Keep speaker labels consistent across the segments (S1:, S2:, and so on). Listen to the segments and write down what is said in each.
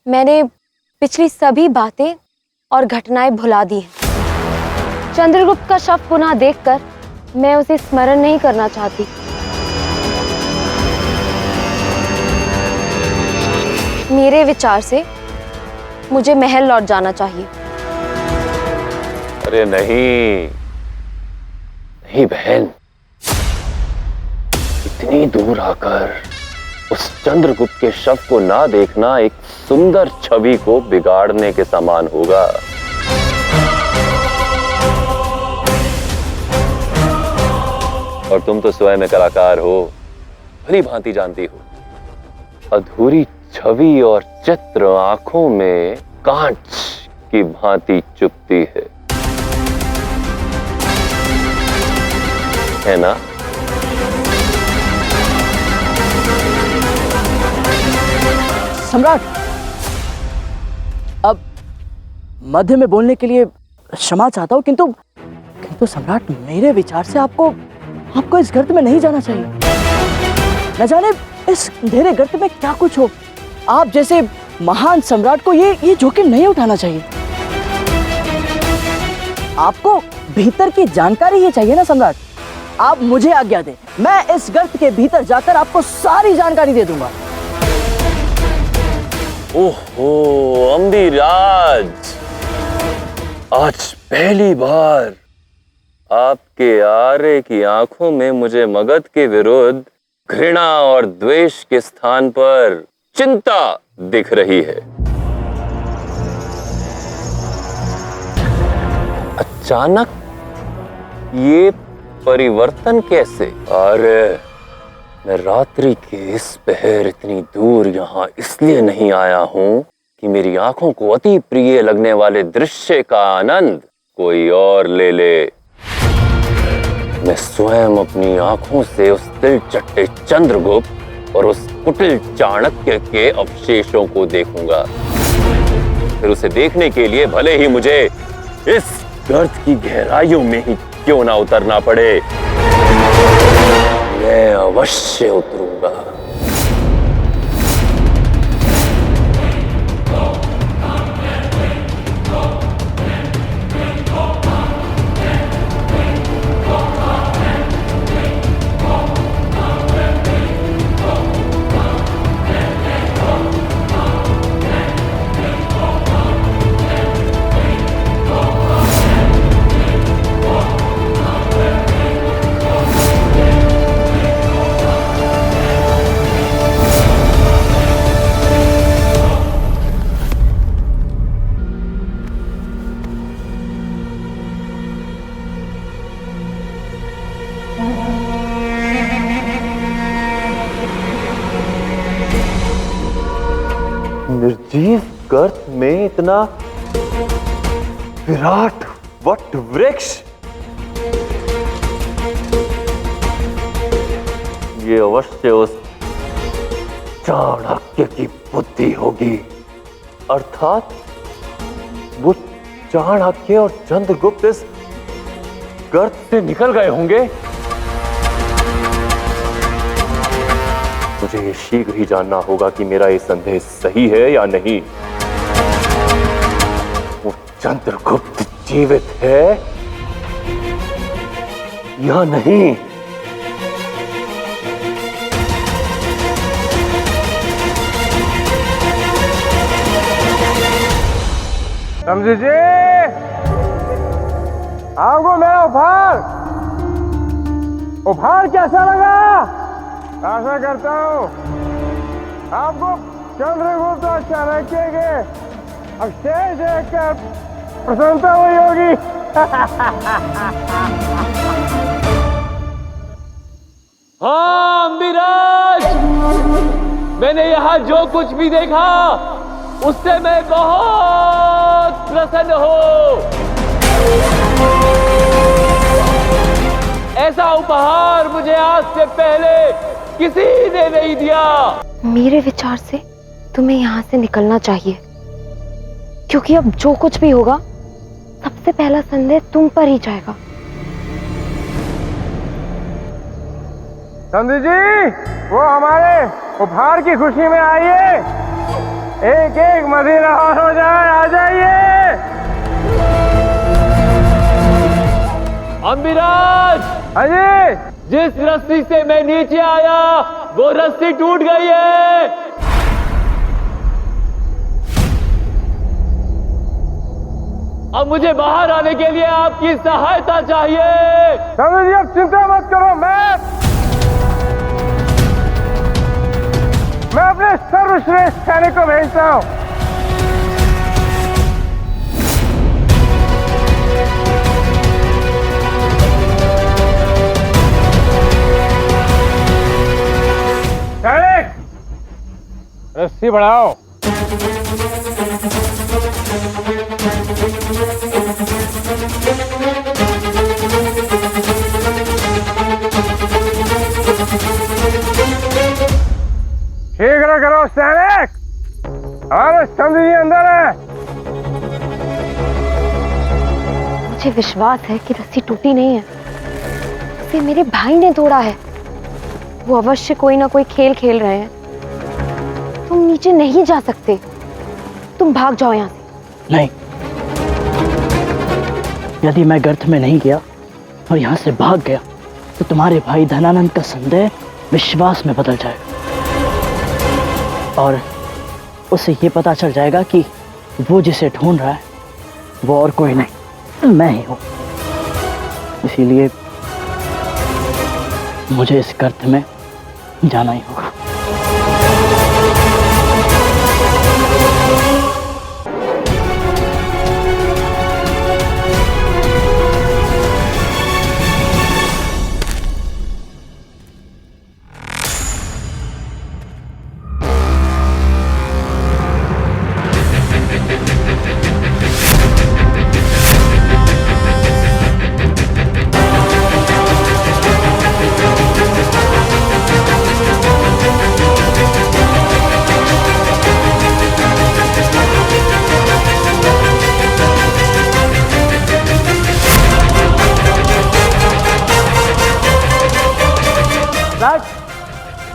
S1: मैंने पिछली सभी बातें और घटनाएं भुला दी हैं। चंद्रगुप्त का शव पुनः देखकर मैं उसे स्मरण नहीं करना चाहती। मेरे विचार से मुझे महल लौट जाना चाहिए।
S2: अरे नहीं नहीं बहन, इतनी दूर आकर उस चंद्रगुप्त के शव को ना देखना एक सुंदर छवि को बिगाड़ने के समान होगा। और तुम तो स्वयं में कलाकार हो, भली भांति जानती हो, अधूरी छवि और चित्र आंखों में कांच की भांति चुभती है ना?
S3: सम्राट, अब मध्य में बोलने के लिए क्षमा चाहता हूं, किंतु सम्राट, मेरे विचार से आपको इस गर्त में नहीं जाना चाहिए। न जाने इस अंधेरे गर्त में क्या कुछ हो। आप जैसे महान सम्राट को ये जोखिम नहीं उठाना चाहिए। आपको भीतर की जानकारी ही चाहिए ना सम्राट। आप मुझे आज्ञा दें, मैं इस गर्त के भीतर जाकर आपको सारी जानकारी दे दूंगा।
S2: ओहो अम्बिराज, आज पहली बार आपके आर्य की आंखों में मुझे मगध के विरुद्ध घृणा और द्वेष के स्थान पर चिंता दिख रही है। अचानक ये परिवर्तन कैसे? अरे मैं रात्रि के इस पहर इतनी दूर यहाँ इसलिए नहीं आया हूं कि मेरी आंखों को अति प्रिय लगने वाले दृश्य का आनंद कोई और ले ले। मैं स्वयं अपनी आंखों से उस दिलचट्टे चंद्रगुप्त और उस कुटिल चाणक्य के अवशेषों को देखूंगा। फिर उसे देखने के लिए भले ही मुझे इस गर्त की गहराइयों में ही क्यों ना उतरना पड़े, मैं अवश्य उतरूंगा। निर्जीव गर्त में इतना विराट वट वृक्ष, ये अवश्य उस चाणक्य की बुद्धि होगी। अर्थात वो चाणक्य और चंद्रगुप्त इस गर्त से निकल गए होंगे। मुझे ये शीघ्र ही जानना होगा कि मेरा ये संदेह सही है या नहीं। वो चंद्रगुप्त जीवित है या नहीं?
S4: समझी जी, आपको मेरा उपहार कैसा लगा? आशा करता हूँ आपको चंद्रगुप्त और चाणक्य के अवशेष देखकर प्रसन्नता हुई होगी।
S5: हाँ अम्बिराज, मैंने यहाँ जो कुछ भी देखा उससे मैं बहुत प्रसन्न हूँ। ऐसा उपहार मुझे आज से पहले किसी ने नहीं दिया।
S1: मेरे विचार से तुम्हें यहाँ से निकलना चाहिए, क्योंकि अब जो कुछ भी होगा सबसे पहला संदेह तुम पर ही जाएगा।
S4: समझी जी, वो हमारे उपहार की खुशी में आइए। एक एक मदीना और हो जाए। आ जाइए।
S5: अम्बिराज,
S4: हाँ जी।
S5: जिस रस्सी से मैं नीचे आया वो रस्सी टूट गई है। अब मुझे बाहर आने के लिए आपकी सहायता चाहिए।
S4: समझिए, अब चिंता मत करो। मैं अपने सर्वश्रेष्ठ सैनिक को भेजता हूं। सैनिक, रस्सी बढ़ाओ। शीघ्र करो सैनिक, हमारे समझी अंदर है।
S1: मुझे विश्वास है कि रस्सी टूटी नहीं है, उसे मेरे भाई ने तोड़ा है। वो अवश्य कोई ना कोई खेल खेल रहे हैं। तुम नीचे नहीं जा सकते, तुम भाग जाओ यहाँ से।
S3: नहीं, यदि मैं गर्त में नहीं गया और यहाँ से भाग गया तो तुम्हारे भाई धनानंद का संदेह विश्वास में बदल जाएगा और उसे ये पता चल जाएगा कि वो जिसे ढूंढ रहा है वो और कोई नहीं, मैं ही हूं। इसीलिए मुझे इस गर्त में जाना ही होगा।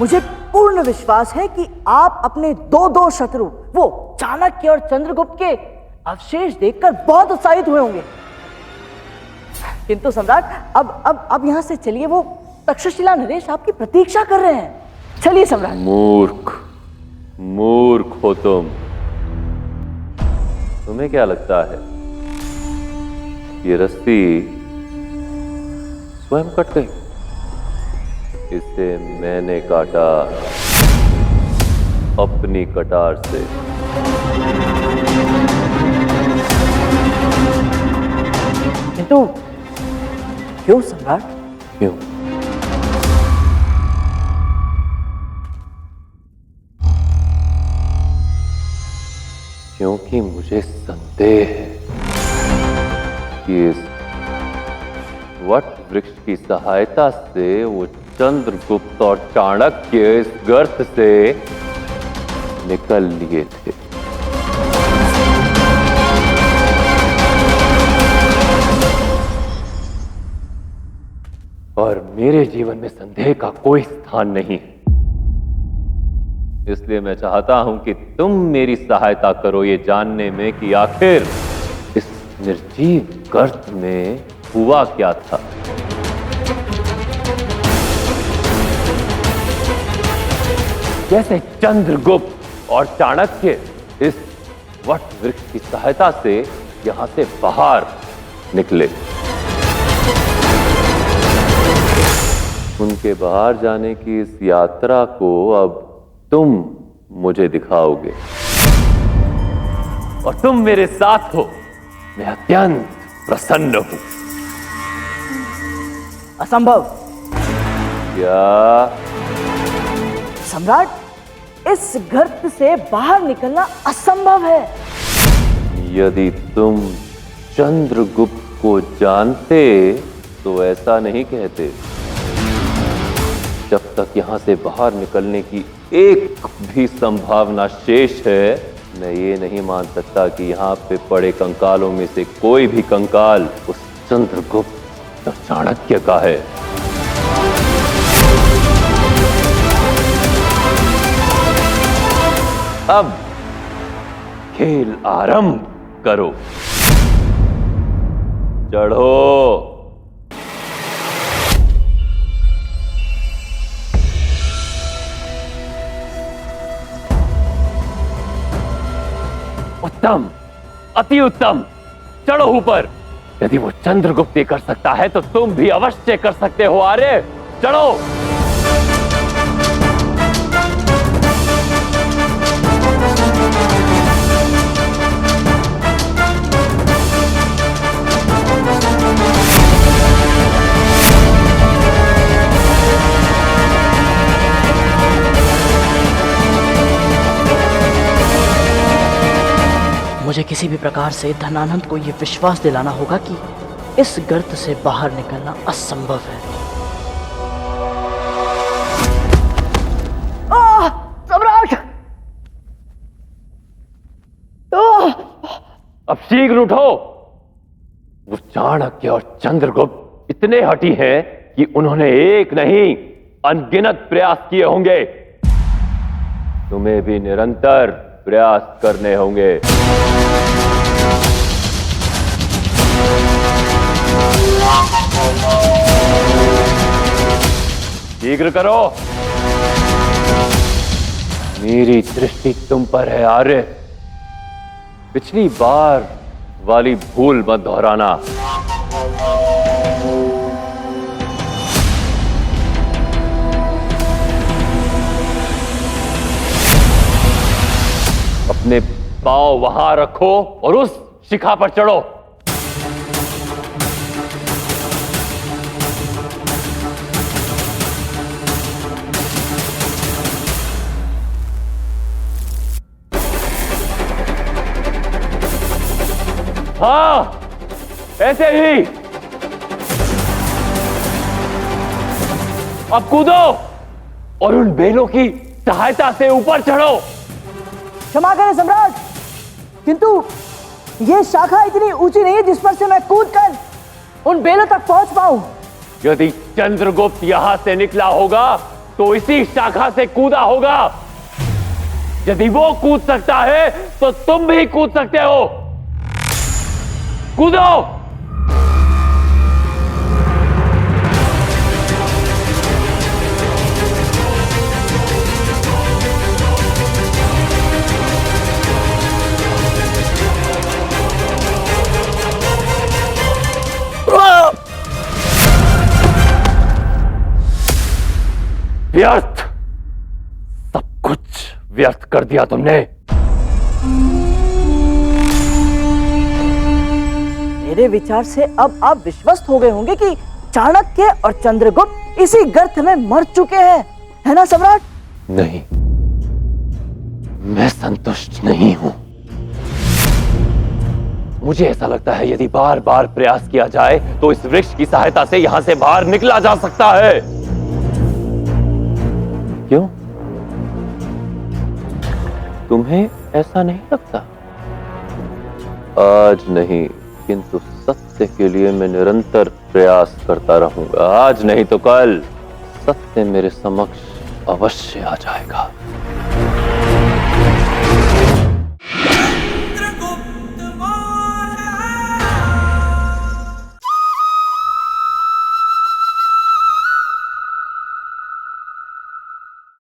S3: मुझे पूर्ण विश्वास है कि आप अपने दो शत्रु वो चाणक्य और चंद्रगुप्त के अवशेष देखकर बहुत उत्साहित हुए होंगे। किंतु सम्राट, अब यहां से चलिए, वो तक्षशिला नरेश आपकी प्रतीक्षा कर रहे हैं। चलिए सम्राट।
S2: मूर्ख हो तुम। तुम्हें क्या लगता है ये रस्सी स्वयं कट गई? इसे मैंने काटा अपनी कटार से।
S3: किंतु क्यों सम्राट?
S2: क्यों? क्योंकि मुझे संदेह है कि इस वट वृक्ष की सहायता से वो चंद्रगुप्त और चाणक्य इस गर्त से निकल लिए थे। और मेरे जीवन में संदेह का कोई स्थान नहीं है। इसलिए मैं चाहता हूं कि तुम मेरी सहायता करो ये जानने में कि आखिर इस निर्जीव गर्त में हुआ क्या था। जैसे चंद्रगुप्त और चाणक्य इस वट वृक्ष की सहायता से यहां से बाहर निकले, उनके बाहर जाने की इस यात्रा को अब तुम मुझे दिखाओगे और तुम मेरे साथ हो। मैं अत्यंत प्रसन्न हूं।
S3: असंभव।
S2: क्या?
S3: सम्राट, इस गर्त से बाहर निकलना असंभव है।
S2: यदि तुम चंद्रगुप्त को जानते तो ऐसा नहीं कहते। जब तक यहां से बाहर निकलने की एक भी संभावना शेष है, मैं ये नहीं मान सकता कि यहाँ पे पड़े कंकालों में से कोई भी कंकाल उस चंद्रगुप्त और चाणक्य का है। अब खेल आरंभ करो। चढ़ो। उत्तम, अति उत्तम, चढ़ो ऊपर। यदि वो चंद्रगुप्त ये कर सकता है तो तुम भी अवश्य कर सकते हो। आर्य, चढ़ो।
S3: मुझे किसी भी प्रकार से धनानंद को यह विश्वास दिलाना होगा कि इस गर्त से बाहर निकलना असंभव है। सम्राट!
S2: अब शीघ्र उठो। वो चाणक्य और चंद्रगुप्त इतने हठी हैं कि उन्होंने एक नहीं अनगिनत प्रयास किए होंगे। तुम्हें भी निरंतर प्रयास करने होंगे। शीघ्र करो। मेरी दृष्टि तुम पर है आर्य। पिछली बार वाली भूल मत दोहराना। अपने पांव वहां रखो और उस शिखा पर चढ़ो। हाँ, ऐसे ही। अब कूदो और उन बेलों की सहायता से ऊपर चढ़ो।
S3: क्षमा करें सम्राट, किंतु ये शाखा इतनी ऊंची नहीं है जिस पर से मैं कूदकर उन बेलों तक पहुंच पाऊं।
S2: यदि चंद्रगुप्त यहां से निकला होगा तो इसी शाखा से कूदा होगा। यदि वो कूद सकता है तो तुम भी कूद सकते हो। कूदो। व्यर्थ, सब कुछ व्यर्थ कर दिया तुमने।
S3: मेरे विचार से अब आप विश्वस्त हो गए होंगे कि चाणक्य और चंद्रगुप्त इसी गर्त में मर चुके हैं, है ना सम्राट?
S2: नहीं, मैं संतुष्ट नहीं हूं। मुझे ऐसा लगता है यदि बार बार प्रयास किया जाए तो इस वृक्ष की सहायता से यहां से बाहर निकला जा सकता है। क्यों? तुम्हें ऐसा नहीं लगता? आज नहीं, किंतु सत्य के लिए मैं निरंतर प्रयास करता रहूंगा। आज नहीं तो कल सत्य मेरे समक्ष अवश्य आ जाएगा।